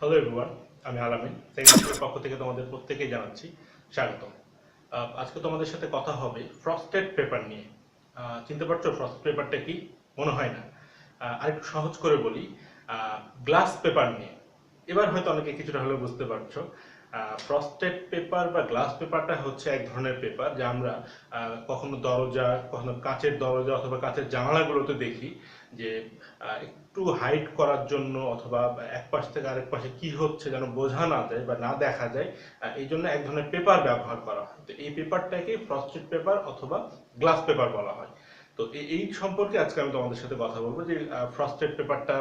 Hello everyone, আমি আলামিন সেকেন্ডের পক্ষ থেকে তোমাদের প্রত্যেকেই জানাচ্ছি স্বাগতম। আজকে তোমাদের সাথে কথা হবে ফ্রস্টেড পেপার নিয়ে। চিনতে পারছো ফ্রস্টেড পেপারটা কি? মনে হয় না। আরেকটু সহজ করে বলি, গ্লাস পেপার নিয়ে। এবার হয়তো অনেকে কিছুটা হলেও বুঝতে পারছো। ফ্রস্টেড পেপার বা গ্লাস পেপারটা হচ্ছে এক ধরনের পেপার যা আমরা কখনো দরজা, কখনো কাচের দরজা অথবা কাচের জানালাগুলোতে দেখি যে একটু হাইড করার জন্য অথবা এক পাশ থেকে আরেক পাশে কি হচ্ছে যেন বোঝা না যায় বা না দেখা যায়, এই জন্য এক ধরনের পেপার ব্যবহার করা হয়। তো এই পেপারটাকে ফ্রস্টেড পেপার অথবা গ্লাস পেপার বলা হয়। তো এই সম্পর্কে আজকে আমি তোমাদের সাথে কথা বলবো যে ফ্রস্টেড পেপারটা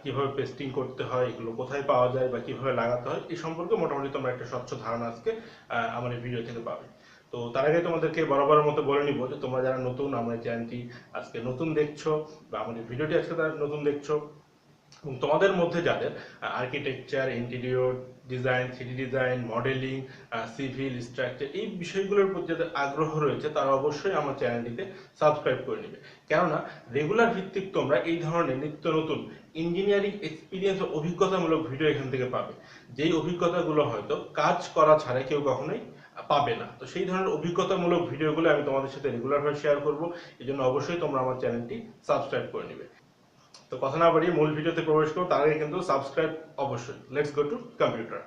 কিভাবে পেস্টিং করতে হয়, এগুলো কোথায় পাওয়া যায় বা কিভাবে লাগাতে হয়, এই সম্পর্কে মোটামুটি তোমরা একটা স্বচ্ছ ধারণা আজকে আমার এই ভিডিও থেকে পাবে। তো তার আগে তোমাদেরকে বরাবরের মতো বলে নিব যে তোমরা যারা নতুন আমার এই চ্যানেলটি আজকে নতুন দেখছো বা আমাদের ভিডিওটি আজকে তারা নতুন দেখছো, এবং তোমাদের মধ্যে যাদের architecture, interior design, 3D design, modelling, civil structure এই বিষয়গুলোর প্রতি যাদের আগ্রহ রয়েছে তারা অবশ্যই আমার চ্যানেলটিতে সাবস্ক্রাইব করে নেবে। কেননা রেগুলার ভিত্তিক তোমরা এই ধরনের নিত্য নতুন ইঞ্জিনিয়ারিং এক্সপিরিয়েন্স ও অভিজ্ঞতামূলক ভিডিও এখান থেকে পাবে, যেই অভিজ্ঞতাগুলো হয়তো কাজ করা ছাড়া কেউ কখনোই পাবে না। তো সেই ধরনের অভিজ্ঞতামূলক ভিডিওগুলো আমি তোমাদের সাথে রেগুলারভাবে শেয়ার করব। এই জন্য অবশ্যই তোমরা আমার চ্যানেলটি সাবস্ক্রাইব করে নেবে। তো কথা না বাড়িয়ে মূল ভিডিওতে প্রবেশ করব, তার আগে কিন্তু সাবস্ক্রাইব অবশ্যই। Let's go to computer.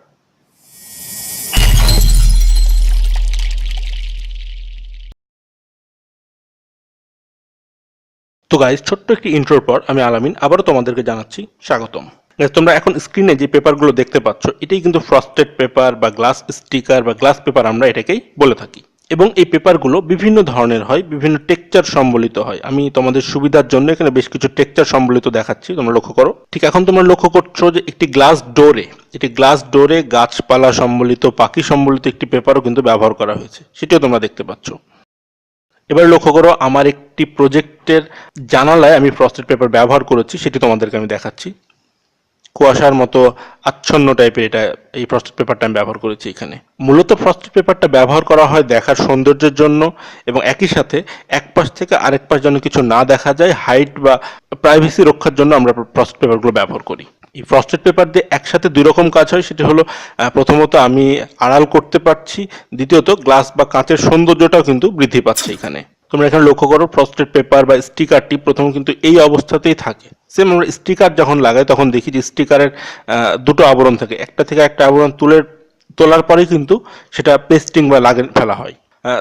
তো গাইস, ছোট্ট একটি ইন্ট্রোর পর আমি আলামিন আবারও তোমাদেরকে জানাচ্ছি স্বাগতম। তোমরা এখন স্ক্রিনে যে পেপারগুলো দেখতে পাচ্ছ এটাই কিন্তু ফ্রস্টেড পেপার বা গ্লাস স্টিকার বা গ্লাস পেপার আমরা এটাকেই বলে থাকি। এবং এই পেপারগুলো বিভিন্ন ধরনের হয়, বিভিন্ন টেক্সচার সম্বলিত হয়। আমি তোমাদের সুবিধার জন্য এখানে বেশ কিছু টেক্সচার সম্বলিত দেখাচ্ছি, তোমরা লক্ষ্য করো। ঠিক এখন তোমরা লক্ষ্য করছো যে একটি গ্লাস ডোরে গাছপালা সম্বলিত, পাখি সম্বলিত একটি পেপারও কিন্তু ব্যবহার করা হয়েছে, সেটিও তোমরা দেখতে পাচ্ছ। এবার লক্ষ্য করো, আমার একটি প্রজেক্টের জানালায় আমি ফ্রস্টেড পেপার ব্যবহার করেছি, সেটি তোমাদেরকে আমি দেখাচ্ছি। কুয়াশার মতো আচ্ছন্ন টাইপের এই ফ্রস্টেড পেপারটা আমি ব্যবহার করেছি এখানে। মূলত ফ্রস্টেড পেপারটা ব্যবহার করা হয় দেখার সৌন্দর্যের জন্য, এবং একই সাথে এক পাশ থেকে আরেক পাশ যেন কিছু না দেখা যায়, হাইট বা প্রাইভেসি রক্ষার জন্য আমরা ফ্রস্টেড পেপারগুলো ব্যবহার করি। এই ফ্রস্টেড পেপার দিয়ে একসাথে দুই রকম কাজ হয়। সেটি হলো, প্রথমত আমি আড়াল করতে পারছি, দ্বিতীয়ত গ্লাস বা কাঁচের সৌন্দর্যটাও কিন্তু বৃদ্ধি পাচ্ছে এখানে। তোমরা এখানে লক্ষ্য করো, ফ্রস্টেড পেপার বা স্টিকারটি প্রথম কিন্তু এই অবস্থাতেই থাকে। সেম আমরা স্টিকার যখন লাগাই তখন দেখি যে স্টিকারের দুটো আবরণ থাকে, একটা থেকে একটা আবরণ তোলার পরেই কিন্তু সেটা পেস্টিং বা ফেলা হয়।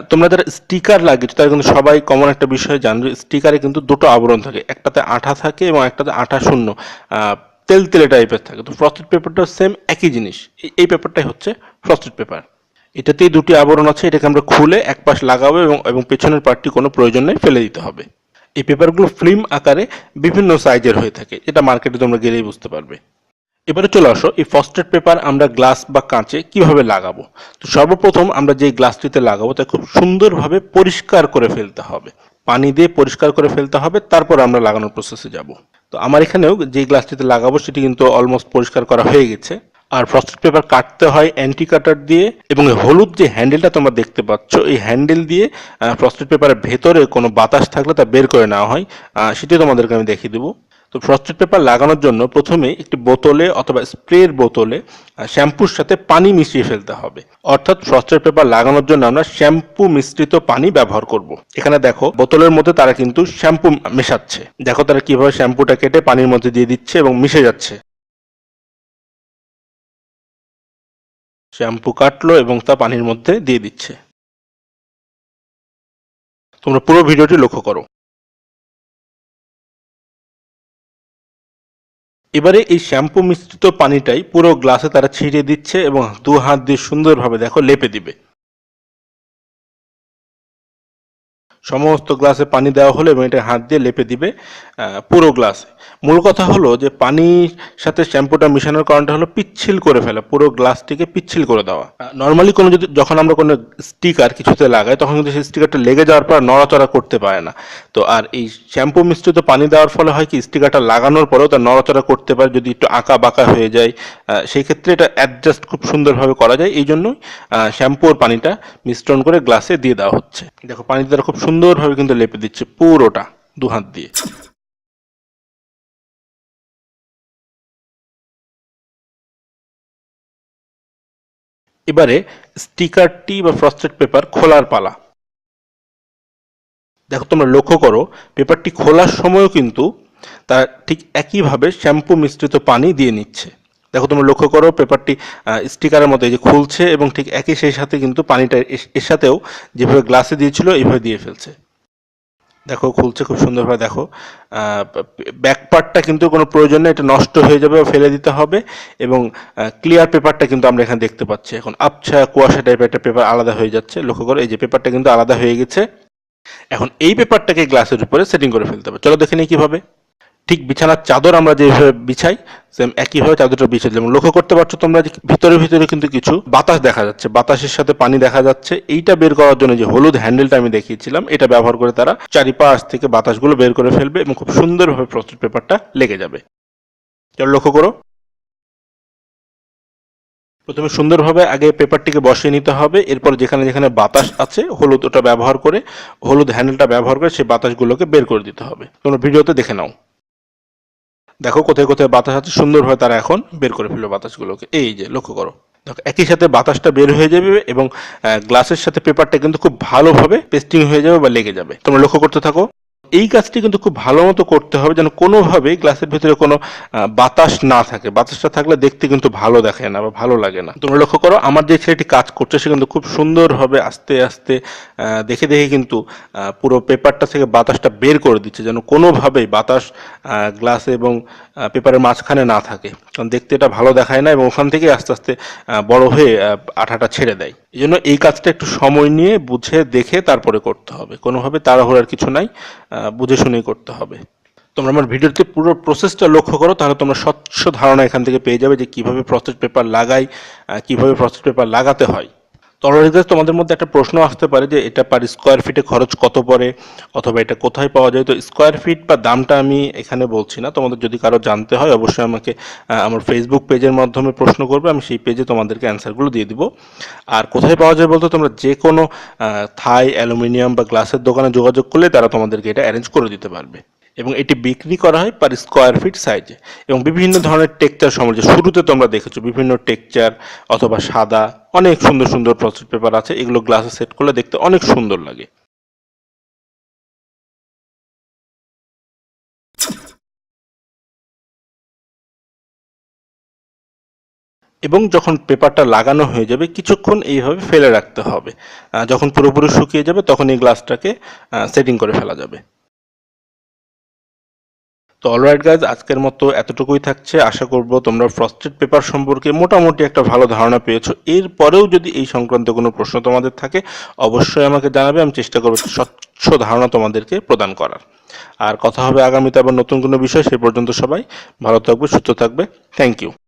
তোমরা যারা স্টিকার লাগিয়েছো তারা কিন্তু সবাই কমন একটা বিষয় জানো যে স্টিকারে কিন্তু দুটো আবরণ থাকে, একটাতে আঠা থাকে এবং একটাতে আঠা শূন্য তেলতেলে টাইপের থাকে। তো ফ্রস্টেড পেপারটাও সেম একই জিনিস। এই পেপারটাই হচ্ছে ফ্রস্টেড পেপার। এটাতেই দুটি আবরণ আছে, এটাকে আমরা খুলে এক পাশ লাগাবো এবং পেছনের পার্টটি কোনো প্রয়োজন নেই, ফেলে দিতে হবে। এই পেপারগুলো ফিল্ম আকারে বিভিন্ন সাইজের হয়ে থাকে, এটা মার্কেটে তোমরা গেলেই বুঝতে পারবে। এবারে চলে আসো, এই ফ্রস্টেড পেপার আমরা গ্লাস বা কাঁচে কিভাবে লাগাবো। তো সর্বপ্রথম আমরা যে গ্লাসটিতে লাগাবো তা খুব সুন্দরভাবে পরিষ্কার করে ফেলতে হবে, পানি দিয়ে পরিষ্কার করে ফেলতে হবে, তারপর আমরা লাগানোর প্রসেসে যাব। তো আমার এখানেও যে গ্লাসটিতে লাগাবো সেটি কিন্তু অলমোস্ট পরিষ্কার করা হয়ে গেছে। আর ফ্রস্টেড পেপার কাটতে হয় অ্যান্টি কাটার দিয়ে, এবং হলুদ যে হ্যান্ডেলটা তোমরা দেখতে পাচ্ছ এই হ্যান্ডেল দিয়ে ফ্রস্টেড পেপারের ভেতরে কোনো বাতাস থাকলে তা বের করে নেওয়া হয়, সেটি তোমাদেরকে আমি দেখিয়ে দেবো। তো ফ্রস্টেড পেপার লাগানোর জন্য প্রথমে একটি বোতলে অথবা স্প্রের বোতলে শ্যাম্পুর সাথে পানি মিশিয়ে ফেলতে হবে। অর্থাৎ ফ্রস্টেড পেপার লাগানোর জন্য আমরা শ্যাম্পু মিশ্রিত পানি ব্যবহার করব। এখানে দেখো বোতলের মধ্যে তারা কিন্তু শ্যাম্পু মেশাচ্ছে, দেখো তারা কিভাবে শ্যাম্পুটা কেটে পানির মধ্যে দিয়ে দিচ্ছে এবং মিশে যাচ্ছে। শ্যাম্পু কাটলো এবং তা পানির মধ্যে দিয়ে দিচ্ছে। তোমরা পুরো ভিডিওটি লক্ষ্য করো। এবারে এই শ্যাম্পু মিশ্রিত পানিটাই পুরো গ্লাসে তারা ছিটিয়ে দিচ্ছে এবং দু হাত দিয়ে সুন্দরভাবে দেখো লেপে দিবে। সমস্ত গ্লাসে পানি দেওয়া হলো এবং এটা হাত দিয়ে লেপে দিবে পুরো গ্লাসে। মূল কথা হলো যে পানির সাথে শ্যাম্পুটা মিশানোর কারণটা হলো পিচ্ছিল করে ফেলা, পুরো গ্লাসটিকে পিচ্ছিল করে দেওয়া। নর্মালি যখন আমরা কোনো স্টিকার কিছুতে লাগাই তখন কিন্তু সেই স্টিকারটা লেগে যাওয়ার পর নড়াচড়া করতে পারে না। তো আর এই শ্যাম্পু মিশ্রিত পানি দেওয়ার ফলে হয় কি, স্টিকারটা লাগানোর পরেও তা নড়াচড়া করতে পারে, যদি একটু আঁকা বাঁকা হয়ে যায় সেই ক্ষেত্রে এটা অ্যাডজাস্ট খুব সুন্দরভাবে করা যায়। এই জন্যই শ্যাম্পু আর পানিটা মিশ্রণ করে গ্লাসে দিয়ে দেওয়া হচ্ছে। দেখো পানি দ্বারা খুব সুন্দরভাবে কিন্তু লেপে দিচ্ছে পুরোটা দু হাত দিয়ে। এবারে স্টিকারটি বা ফ্রস্টেড পেপার খোলার পালা। দেখো তোমরা লক্ষ্য করো পেপারটি খোলার সময়ও কিন্তু তারা ঠিক একইভাবে শ্যাম্পু মিশ্রিত পানি দিয়ে নিচ্ছে। দেখো তোমরা লক্ষ্য করো পেপারটি স্টিকারের মতো এই যে খুলছে এবং ঠিক একই সেই সাথে কিন্তু পানিটা এর সাথেও যেভাবে গ্লাসে দিয়েছিল এইভাবে দিয়ে ফেলছে। দেখো খুলছে খুব সুন্দরভাবে। দেখো ব্যাক পার্টটা কিন্তু কোনো প্রয়োজন নেই, এটা নষ্ট হয়ে যাবে বা ফেলে দিতে হবে। এবং ক্লিয়ার পেপারটা কিন্তু আমরা এখানে দেখতে পাচ্ছি এখন আবছা কুয়াশা টাইপের একটা পেপার আলাদা হয়ে যাচ্ছে। লক্ষ্য করো এই যে পেপারটা কিন্তু আলাদা হয়ে গেছে। এখন এই পেপারটাকে গ্লাসের উপরে সেটিং করে ফেলতে হবে। চলো দেখে নিই কিভাবে। ঠিক বিছানার চাদর আমরা যেভাবে বিছাই সেম একইভাবে চাদরটা বিছিয়ে দিলাম। লক্ষ্য করতে পারছো তোমরা যে ভিতরে ভিতরে কিন্তু কিছু বাতাস দেখা যাচ্ছে, বাতাসের সাথে পানি দেখা যাচ্ছে। এইটা বের করার জন্য যে হলুদ হ্যান্ডেলটা আমি দেখিয়েছিলাম এটা ব্যবহার করে তারা চারিপাশ থেকে বাতাসগুলো বের করে ফেলবে এবং খুব সুন্দরভাবে ফ্রস্টেড পেপারটা লেগে যাবে। চলো লক্ষ্য করো। প্রথমে সুন্দরভাবে আগে পেপারটিকে বসিয়ে নিতে হবে, এরপর যেখানে যেখানে বাতাস আছে হলুদ ওটা ব্যবহার করে, হলুদ হ্যান্ডেলটা ব্যবহার করে সেই বাতাসগুলোকে বের করে দিতে হবে। তোমরা ভিডিওতে দেখে নাও। দেখো কোথায় কোথায় বাতাস আছে সুন্দরভাবে তারা এখন বের করে ফেলবে বাতাসগুলোকে। এই যে লক্ষ্য করো, দেখো একই সাথে বাতাসটা বের হয়ে যাবে এবং গ্লাসের সাথে পেপারটা কিন্তু খুব ভালোভাবে পেস্টিং হয়ে যাবে বা লেগে যাবে। তোমরা লক্ষ্য করতে থাকো। এই কাজটি কিন্তু খুব ভালো মতো করতে হবে যেন কোনোভাবেই গ্লাসের ভিতরে কোনো বাতাস না থাকে। বাতাসটা থাকলে দেখতে কিন্তু ভালো দেখায় না বা ভালো লাগে না। তোমরা লক্ষ্য করো আমার যে ছেলেটি কাজ করছে সে কিন্তু খুব সুন্দরভাবে আস্তে আস্তে দেখে দেখে কিন্তু পুরো পেপারটা থেকে বাতাসটা বের করে দিচ্ছে যেন কোনোভাবেই বাতাস গ্লাস এবং পেপারের মাঝখানে না থাকে, কারণ দেখতে এটা ভালো দেখায় না এবং ওখান থেকে আস্তে আস্তে বড় হয়ে আঠাটা ছেড়ে দেয়। এই জন্য এই কাজটা একটু সময় নিয়ে বুঝে দেখে তারপরে করতে হবে, কোনোভাবে তাড়াহুড়ার কিছু নাই, বুঝে শুনেই করতে হবে। তোমরা আমার ভিডিওতে পুরো প্রসেসটা লক্ষ্য করো, তাহলে তোমরা স্বচ্ছ ধারণা এখান থেকে পেয়ে যাবে যে কিভাবে ফ্রস্টেড পেপার লাগাই, কিভাবে ফ্রস্টেড পেপার লাগাতে হয়। তরল তোমাদের মধ্যে একটা প্রশ্ন আসতে পারে যে এটা পার স্কোয়ার ফিটে খরচ কত পড়ে অথবা এটা কোথায় পাওয়া যায়। তো স্কোয়ার ফিট বা দামটা আমি এখানে বলছি না, তোমাদের যদি কারো জানতে হয় অবশ্যই আমাকে আমার ফেসবুক পেজের মাধ্যমে প্রশ্ন করবে, আমি সেই পেজে তোমাদেরকে অ্যান্সারগুলো দিয়ে দিব। আর কোথায় পাওয়া যায় বলতে তোমরা যে কোনো থাই অ্যালুমিনিয়াম বা গ্লাসের দোকানে যোগাযোগ করলে তারা তোমাদেরকে এটা অ্যারেঞ্জ করে দিতে পারবে। এবং এটি বিক্রি করা হয় পার স্কোয়ার ফিট সাইজে এবং বিভিন্ন ধরনের টেক্সচার সম্বন্ধে শুরুতে তোমরা দেখেছো বিভিন্ন টেক্সচার অথবা সাদা অনেক সুন্দর সুন্দর ফ্রস্টেড পেপার আছে, এগুলো গ্লাসে সেট করলে দেখতে অনেক সুন্দর লাগে। এবং যখন পেপারটা লাগানো হয়ে যাবে কিছুক্ষণ এইভাবে ফেলে রাখতে হবে। যখন পুরোপুরি শুকিয়ে যাবে তখন এই গ্লাসটাকে সেটিং করে ফেলা যাবে। তো অলরাইট গাইজ, আজকের মতো এতটুকুই থাকছে। আশা করব তোমরা ফ্রস্টেড পেপার সম্পর্কে মোটামুটি একটা ভালো ধারণা পেয়েছো। এরপরেও যদি এই সংক্রান্ত কোনো প্রশ্ন তোমাদের থাকে অবশ্যই আমাকে জানাবে, আমি চেষ্টা করবো স্বচ্ছ ধারণা তোমাদেরকে প্রদান করার। আর কথা হবে আগামীতে আবার নতুন কোনো বিষয়। সে পর্যন্ত সবাই ভালো থাকবে, সুস্থ থাকবে। Thank you.